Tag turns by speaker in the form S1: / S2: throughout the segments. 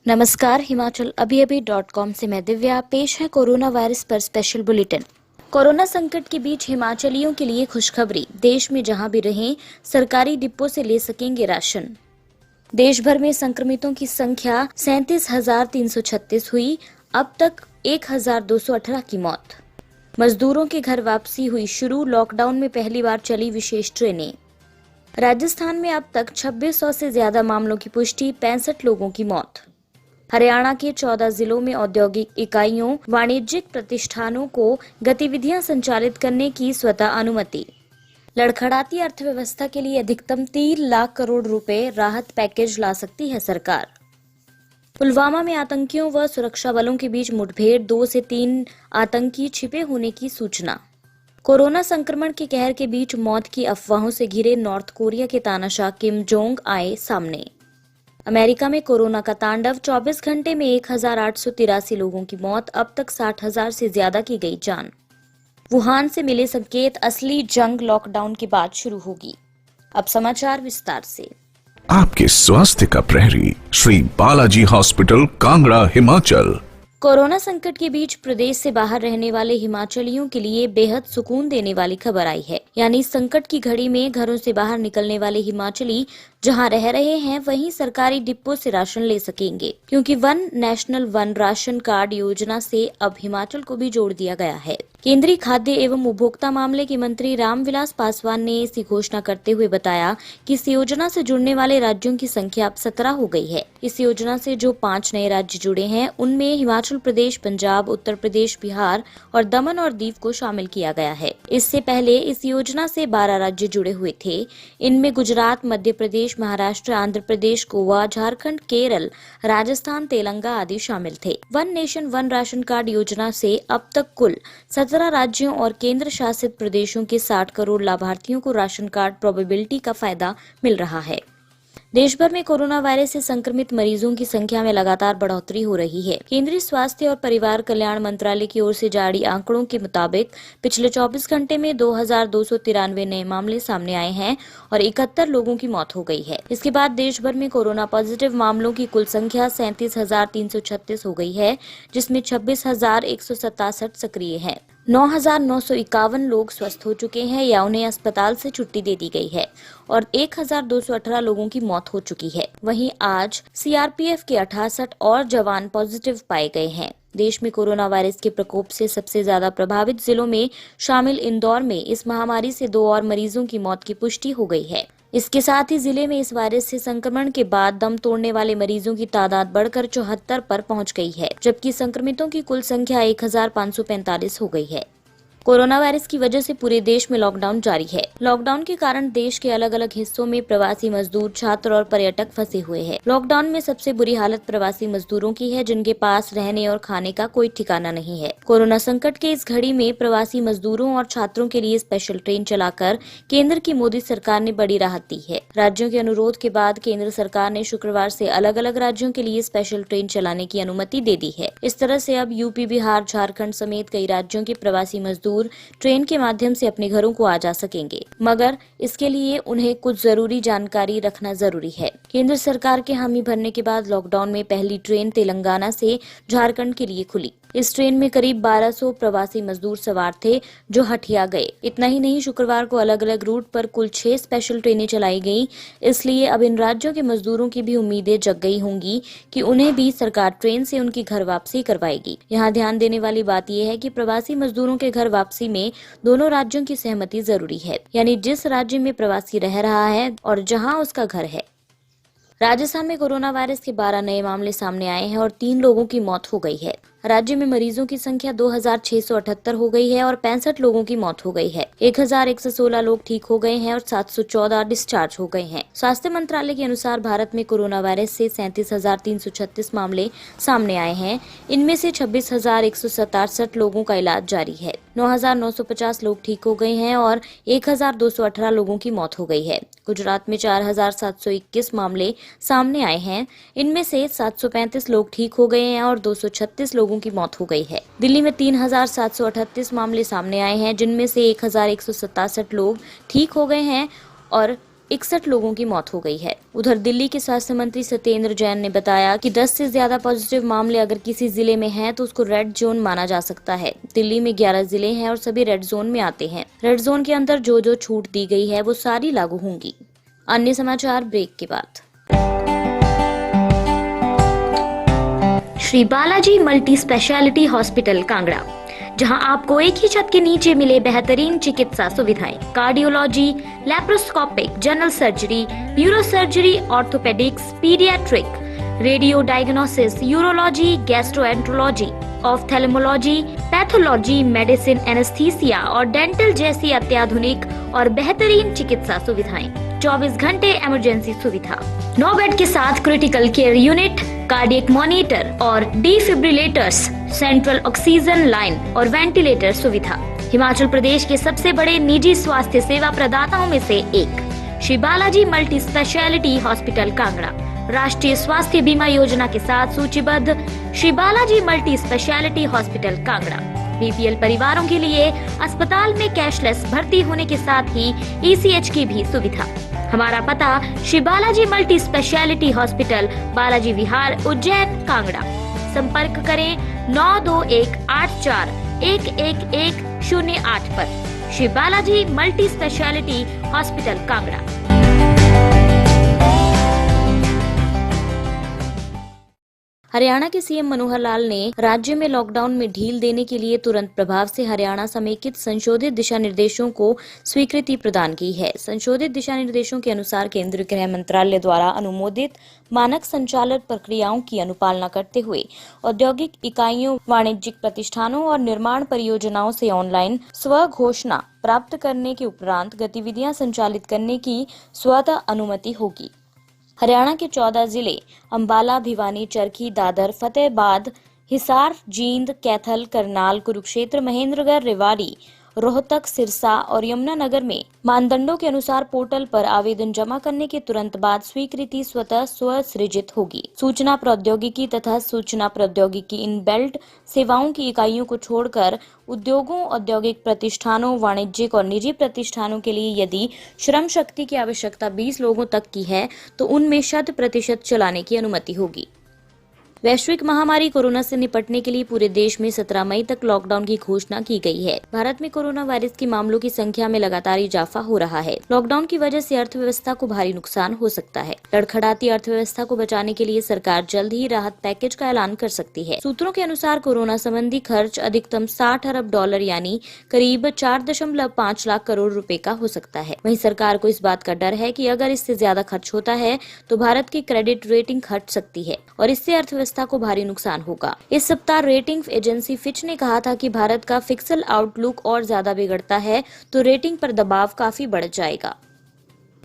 S1: नमस्कार, हिमाचल अभी-अभी.com से मैं दिव्या। पेश है कोरोना वायरस पर स्पेशल बुलेटिन। कोरोना संकट के बीच हिमाचलियों के लिए खुशखबरी। देश में जहां भी रहें, सरकारी डिपो से ले सकेंगे राशन। देश भर में संक्रमितों की संख्या 37,336 हुई। अब तक 1,218 की मौत। मजदूरों के घर वापसी हुई शुरू। लॉकडाउन में पहली बार चली विशेष ट्रेनें। राजस्थान में अब तक 2600 से ज्यादा मामलों की पुष्टि, 65 लोगों की मौत। हरियाणा के 14 जिलों में औद्योगिक इकाइयों, वाणिज्यिक प्रतिष्ठानों को गतिविधियां संचालित करने की स्वतः अनुमति। लड़खड़ाती अर्थव्यवस्था के लिए अधिकतम 3 लाख करोड़ रुपए राहत पैकेज ला सकती है सरकार। पुलवामा में आतंकियों व सुरक्षा बलों के बीच मुठभेड़, 2 से 3 आतंकी छिपे होने की सूचना। कोरोना संक्रमण के कहर के बीच मौत की अफवाहों से घिरे नॉर्थ कोरिया के तानाशाह किम जोंग आए सामने। अमेरिका में कोरोना का तांडव, 24 घंटे में 1,883 लोगों की मौत। अब तक 60,000 से ज्यादा की गई जान। वुहान से मिले संकेत, असली जंग लॉकडाउन के बाद शुरू होगी। अब समाचार विस्तार से।
S2: आपके स्वास्थ्य का प्रहरी, श्री बालाजी हॉस्पिटल, कांगड़ा, हिमाचल।
S1: कोरोना संकट के बीच प्रदेश से बाहर रहने वाले हिमाचलियों के लिए बेहद सुकून देने वाली खबर आई है। यानी संकट की घड़ी में घरों से बाहर निकलने वाले हिमाचली जहां रह रहे हैं, वहीं सरकारी डिपो से राशन ले सकेंगे, क्योंकि one national one ration card योजना से अब हिमाचल को भी जोड़ दिया गया है। केंद्रीय खाद्य एवं उपभोक्ता मामले के मंत्री रामविलास पासवान ने इसकी घोषणा करते हुए बताया कि इस योजना से जुड़ने वाले राज्यों की संख्या अब 17 हो गई है। इस योजना से जो 5 नए राज्य जुड़े हैं, उनमें हिमाचल प्रदेश, पंजाब, उत्तर प्रदेश, बिहार और दमन और दीव को शामिल किया गया है। इससे पहले इस योजना से 12 राज्य जुड़े हुए थे। इनमें गुजरात, मध्य प्रदेश, महाराष्ट्र, आंध्र प्रदेश, गोवा, झारखंड, केरल, राजस्थान, तेलंगाना आदि शामिल थे। One nation one ration card योजना से अब तक कुल 17 राज्यों और केंद्र शासित प्रदेशों के 60 करोड़ लाभार्थियों को राशन कार्ड प्रोबेबिलिटी का फायदा मिल रहा है। देश भर में कोरोना वायरस से संक्रमित मरीजों की संख्या में लगातार बढ़ोतरी हो रही है। केंद्रीय स्वास्थ्य और परिवार कल्याण मंत्रालय की ओर से जारी आंकड़ों के मुताबिक पिछले 24 घंटे में 2,293 नए मामले सामने आए हैं और 71 लोगों की मौत हो गई है। इसके बाद देश भर में कोरोना पॉजिटिव मामलों की कुल संख्या 37,336 हो गई है, जिसमें 26,167 सक्रिय है। 9,951 लोग स्वस्थ हो चुके हैं या उन्हें अस्पताल से छुट्टी दे दी गई है और 1,218 लोगों की मौत हो चुकी है। वहीं आज सीआरपीएफ के 68 और जवान पॉजिटिव पाए गए हैं। देश में कोरोना वायरस के प्रकोप से सबसे ज्यादा प्रभावित जिलों में शामिल इंदौर में इस महामारी से 2 और मरीजों की मौत की पुष्टि हो गई है। इसके साथ ही जिले में इस वायरस से संक्रमण के बाद दम तोड़ने वाले मरीजों की तादाद बढ़कर 74 पर पहुंच गई है, जबकि संक्रमितों की कुल संख्या 1,545 हो गई है। कोरोना वायरस की वजह से पूरे देश में लॉकडाउन जारी है। लॉकडाउन के कारण देश के अलग अलग हिस्सों में प्रवासी मजदूर, छात्र और पर्यटक फंसे हुए हैं। लॉकडाउन में सबसे बुरी हालत प्रवासी मजदूरों की है, जिनके पास रहने और खाने का कोई ठिकाना नहीं है। कोरोना संकट के इस घड़ी में प्रवासी मजदूरों और छात्रों के लिए स्पेशल ट्रेन चलाकर केंद्र की मोदी सरकार ने बड़ी राहत दी है। राज्यों के अनुरोध के बाद केंद्र सरकार ने शुक्रवार से अलग अलग राज्यों के लिए स्पेशल ट्रेन चलाने की अनुमति दे दी है। इस तरह से अब यूपी, बिहार, झारखंड समेत कई राज्यों के प्रवासी मजदूर ट्रेन के माध्यम से अपने घरों को आ जा सकेंगे, मगर इसके लिए उन्हें कुछ जरूरी जानकारी रखना जरूरी है। केंद्र सरकार के हामी भरने के बाद लॉकडाउन में पहली ट्रेन तेलंगाना से झारखंड के लिए खुली। इस ट्रेन में करीब 1200 प्रवासी मजदूर सवार थे, जो हटिया गए। इतना ही नहीं, शुक्रवार को अलग अलग रूट पर कुल 6 स्पेशल ट्रेनें चलाई गईं। इसलिए अब इन राज्यों के मजदूरों की भी उम्मीदें जग गई होंगी कि उन्हें भी सरकार ट्रेन से उनकी घर वापसी करवाएगी। यहाँ ध्यान देने वाली बात यह है कि प्रवासी मजदूरों के घर वापसी में दोनों राज्यों की सहमति जरूरी है, यानी जिस राज्य में प्रवासी रह रहा है और जहाँ उसका घर है। राजस्थान में कोरोना वायरस के 12 नए मामले सामने आए हैं और 3 लोगों की मौत हो गई है। राज्य में मरीजों की संख्या 2,678 हो गई है और 65 लोगों की मौत हो गई है। 1,116 लोग ठीक हो गए हैं और 714 डिस्चार्ज हो गए हैं। स्वास्थ्य मंत्रालय के अनुसार भारत में कोरोना वायरस से 37,336 मामले सामने आए हैं। इनमें से 26,167 लोगों का इलाज जारी है। 9,950 लोग ठीक हो गए हैं और 1,218 लोगों की मौत हो गई है। गुजरात में 4,721 मामले सामने आए हैं। इनमें से 735 लोग ठीक हो गए हैं और 236 लोगों की मौत हो गई है। दिल्ली में 3,738 मामले सामने आए हैं, जिनमें से 1,167 लोग ठीक हो गए हैं और 61 लोगों की मौत हो गई है। उधर दिल्ली के स्वास्थ्य मंत्री सत्येंद्र जैन ने बताया कि 10 से ज्यादा पॉजिटिव मामले अगर किसी जिले में हैं तो उसको रेड जोन माना जा सकता है। दिल्ली में 11 जिले हैं और सभी रेड जोन में आते हैं। रेड जोन के अंदर जो जो छूट दी गई है वो सारी लागू होंगी। अन्य समाचार ब्रेक के बाद। Shri Balaji multi speciality hospital Kangra, जहां आपको एक ही छत के नीचे मिले बेहतरीन चिकित्सा सुविधाएं, cardiology, laparoscopic, general surgery, neuro surgery, orthopaedics, paediatric, radio diagnosis, urology, gastroenterology, ophthalmology, pathology, medicine, anaesthesia और डेंटल जैसी अत्याधुनिक और बेहतरीन चिकित्सा सुविधाएं, 24 घंटे इमरजेंसी सुविधा, 9 बेड के साथ critical care unit, cardiac monitor और डिफिब्रिलेटर्स, सेंट्रल ऑक्सीजन लाइन और वेंटिलेटर सुविधा। हिमाचल प्रदेश के सबसे बड़े निजी स्वास्थ्य सेवा प्रदाताओं में से एक Shri Balaji multi speciality hospital Kangra राष्ट्रीय स्वास्थ्य बीमा योजना के साथ सूचीबद्ध Shri Balaji multi speciality hospital Kangra BPL परिवारों के लिए अस्पताल में कैशलेस भर्ती होने के साथ ही ईसीएच की भी सुविधा। हमारा पता Shri Balaji multi speciality hospital, Balaji Vihar, Ujjain, Kangra. संपर्क करें 9218411108 पर। Shri Balaji multi speciality hospital Kangra. Haryana के सीएम मनोहर लाल ने राज्य में लॉकडाउन में ढील देने के लिए तुरंत प्रभाव से हरियाणा समेकित संशोधित दिशा निर्देशों को स्वीकृति प्रदान की है। संशोधित दिशा निर्देशों के अनुसार केंद्रीय गृह मंत्रालय द्वारा अनुमोदित मानक संचालन प्रक्रियाओं की अनुपालना करते हुए औद्योगिक इकाइयों, वाणिज्यिक प्रतिष्ठानों और निर्माण परियोजनाओं से ऑनलाइन स्व घोषणा प्राप्त करने के उपरांत गतिविधियां संचालित करने की स्वतः अनुमति होगी। हरियाणा के 14 जिले अंबाला, भिवानी, चरखी, दादर, फतेहाबाद, हिसार, जींद, कैथल, करनाल, कुरुक्षेत्र, महेंद्रगढ़, रेवाड़ी, रोहतक, सिरसा और यमुनानगर में मानदंडों के अनुसार पोर्टल पर आवेदन जमा करने के तुरंत बाद स्वीकृति स्वतः स्वसृजित होगी। सूचना प्रौद्योगिकी तथा सूचना प्रौद्योगिकी इन बेल्ट सेवाओं की इकाइयों को छोड़कर उद्योगों, औद्योगिक प्रतिष्ठानों, वाणिज्यिक और निजी प्रतिष्ठानों के लिए यदि श्रम शक्ति की आवश्यकता 20 लोगों तक की है तो उनमें 100% चलाने की अनुमति होगी। वैश्विक महामारी कोरोना से निपटने के लिए पूरे देश में 17 मई तक लॉकडाउन की घोषणा की गई है। भारत में कोरोना वायरस के मामलों की संख्या में लगातार इजाफा हो रहा है। लॉकडाउन की वजह से अर्थव्यवस्था को भारी नुकसान हो सकता है। लड़खड़ाती अर्थव्यवस्था को बचाने के लिए सरकार जल्द ही राहत पैकेज का ऐलान कर सकती है। सूत्रों के अनुसार कोरोना संबंधी खर्च अधिकतम $60 अरब यानी करीब 4.5 लाख करोड़ रुपए का हो सकता है। वहीं सरकार को इस बात का डर है कि अगर इससे ज्यादा खर्च होता है तो भारत की क्रेडिट रेटिंग घट सकती है और इससे अर्थव्यवस्था को भारी नुकसान होगा। इस सप्ताह रेटिंग एजेंसी फिच ने कहा था कि भारत का फिस्कल आउटलुक और ज्यादा बिगड़ता है तो रेटिंग पर दबाव काफी बढ़ जाएगा।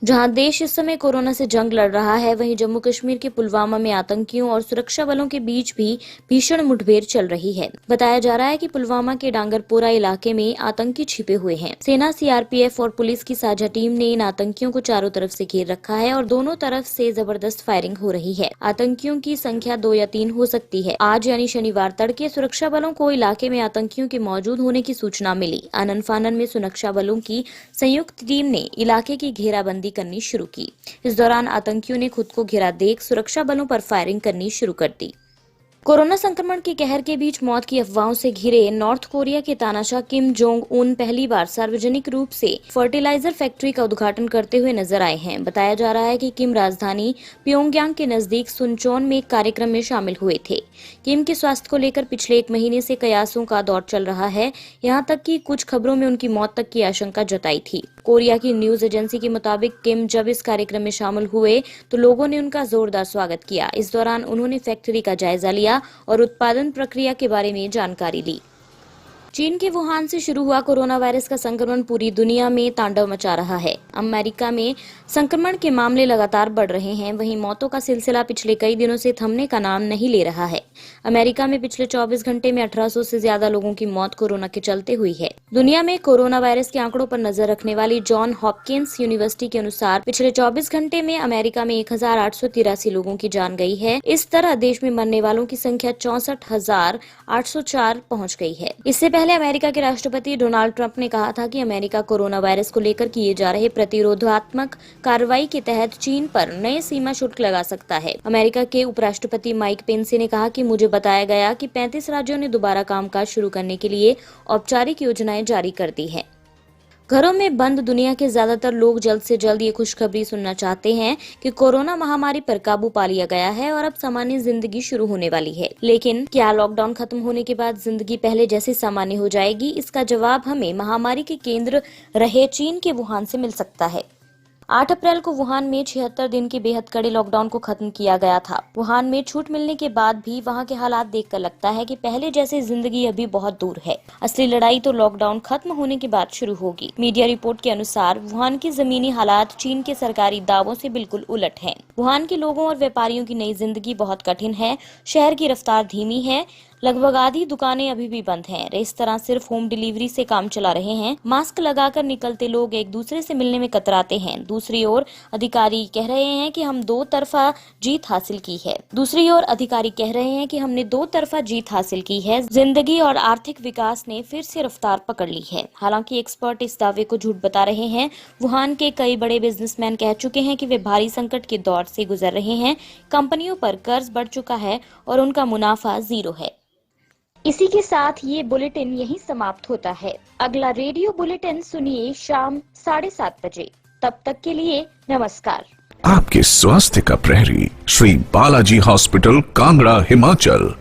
S1: जहां देश इस समय कोरोना से जंग लड़ रहा है, वहीं जम्मू कश्मीर के पुलवामा में आतंकियों और सुरक्षा बलों के बीच भी भीषण मुठभेड़ चल रही है। बताया जा रहा है कि पुलवामा के डांगरपोरा इलाके में आतंकी छिपे हुए हैं। सेना, सीआरपीएफ और पुलिस की साझा टीम ने इन आतंकियों को चारों तरफ से घेर रखा है और दोनों तरफ से जबरदस्त फायरिंग हो रही है। आतंकियों की संख्या 2 या 3 हो सकती है। आज यानी शनिवार तड़के सुरक्षा बलों को इलाके में आतंकियों के मौजूद होने की सूचना मिली। आनन फानन में सुरक्षा बलों की संयुक्त टीम ने इलाके की घेराबंदी करनी शुरू की। इस दौरान आतंकियों ने खुद को घिरा देख सुरक्षा बलों पर फायरिंग करनी शुरू कर दी। कोरोना संक्रमण के कहर के बीच मौत की अफवाहों से घिरे नॉर्थ कोरिया के तानाशाह किम जोंग उन पहली बार सार्वजनिक रूप से फर्टिलाइजर फैक्ट्री का उद्घाटन करते हुए नजर आए हैं। बताया जा रहा है कि किम राजधानी प्योंगयांग के नजदीक सुनचोन में एक कार्यक्रम में शामिल हुए थे। किम के स्वास्थ्य को लेकर पिछले 1 महीने से कयासों का दौर चल रहा है। यहाँ तक कि कुछ खबरों में उनकी मौत तक की आशंका जताई थी। कोरिया की न्यूज एजेंसी के मुताबिक किम जब इस कार्यक्रम में शामिल हुए तो लोगों ने उनका जोरदार स्वागत किया। इस दौरान उन्होंने फैक्ट्री का जायजा लिया और उत्पादन प्रक्रिया के बारे में जानकारी ली। चीन के वुहान से शुरू हुआ कोरोना वायरस का संक्रमण पूरी दुनिया में तांडव मचा रहा है। अमेरिका में संक्रमण के मामले लगातार बढ़ रहे हैं, वहीं मौतों का सिलसिला पिछले कई दिनों से थमने का नाम नहीं ले रहा है। अमेरिका में पिछले 24 घंटे में 1800 से ज्यादा लोगों की मौत कोरोना के चलते हुई है। दुनिया में कोरोना वायरस के आंकड़ों पर नजर रखने वाली जॉन हॉपकिंस यूनिवर्सिटी के अनुसार पिछले 24 घंटे में अमेरिका में 1883 लोगों की जान गई है। इस तरह देश में मरने वालों की संख्या 64,804 पहुँच गई है। इससे पहले अमेरिका के राष्ट्रपति डोनाल्ड ट्रंप ने कहा था कि अमेरिका कोरोना वायरस को लेकर किए जा रहे प्रतिरोधात्मक कार्रवाई के तहत चीन पर नए सीमा शुल्क लगा सकता है। अमेरिका के उपराष्ट्रपति माइक पेंस ने कहा कि मुझे बताया गया कि 35 राज्यों ने दोबारा कामकाज शुरू करने के लिए औपचारिक योजनाएं जारी कर दी हैं। घरों में बंद दुनिया के ज्यादातर लोग जल्द से जल्द ये खुशखबरी सुनना चाहते हैं कि कोरोना महामारी पर काबू पा लिया गया है और अब सामान्य जिंदगी शुरू होने वाली है। लेकिन क्या लॉकडाउन खत्म होने के बाद जिंदगी पहले जैसी सामान्य हो जाएगी? इसका जवाब हमें महामारी के केंद्र रहे चीन के वुहान से मिल सकता है। 8 अप्रैल को वुहान में 76 दिन के बेहद कड़े लॉकडाउन को खत्म किया गया था। वुहान में छूट मिलने के बाद भी वहां के हालात देखकर लगता है कि पहले जैसी जिंदगी अभी बहुत दूर है। असली लड़ाई तो लॉकडाउन खत्म होने के बाद शुरू होगी। मीडिया रिपोर्ट के अनुसार वुहान की जमीनी हालात चीन के सरकारी दावों से बिल्कुल उलट हैं। वुहान के लोगों और व्यापारियों की नई जिंदगी बहुत कठिन है। शहर की रफ्तार धीमी है। लगभग आधी दुकानें अभी भी बंद हैं। रेस्तरां सिर्फ होम डिलीवरी से काम चला रहे हैं। मास्क लगाकर निकलते लोग एक दूसरे से मिलने में कतराते हैं। दूसरी ओर अधिकारी कह रहे हैं कि हमने दो तरफा जीत हासिल की है। जिंदगी और आर्थिक विकास ने फिर से रफ्तार पकड़ ली है। हालांकि एक्सपर्ट इस दावे को झूठ बता रहे हैं। वुहान के कई बड़े बिजनेसमैन कह चुके हैं कि वे भारी संकट के दौर से गुजर रहे हैं। कंपनियों पर कर्ज बढ़ चुका है और उनका मुनाफा 0 है। इसी के साथ ये बुलेटिन यहीं समाप्त होता है। अगला रेडियो बुलेटिन सुनिए शाम 7:30 बजे। तब तक के लिए नमस्कार।
S2: आपके स्वास्थ्य का प्रहरी श्री बालाजी हॉस्पिटल, कांगड़ा, हिमाचल।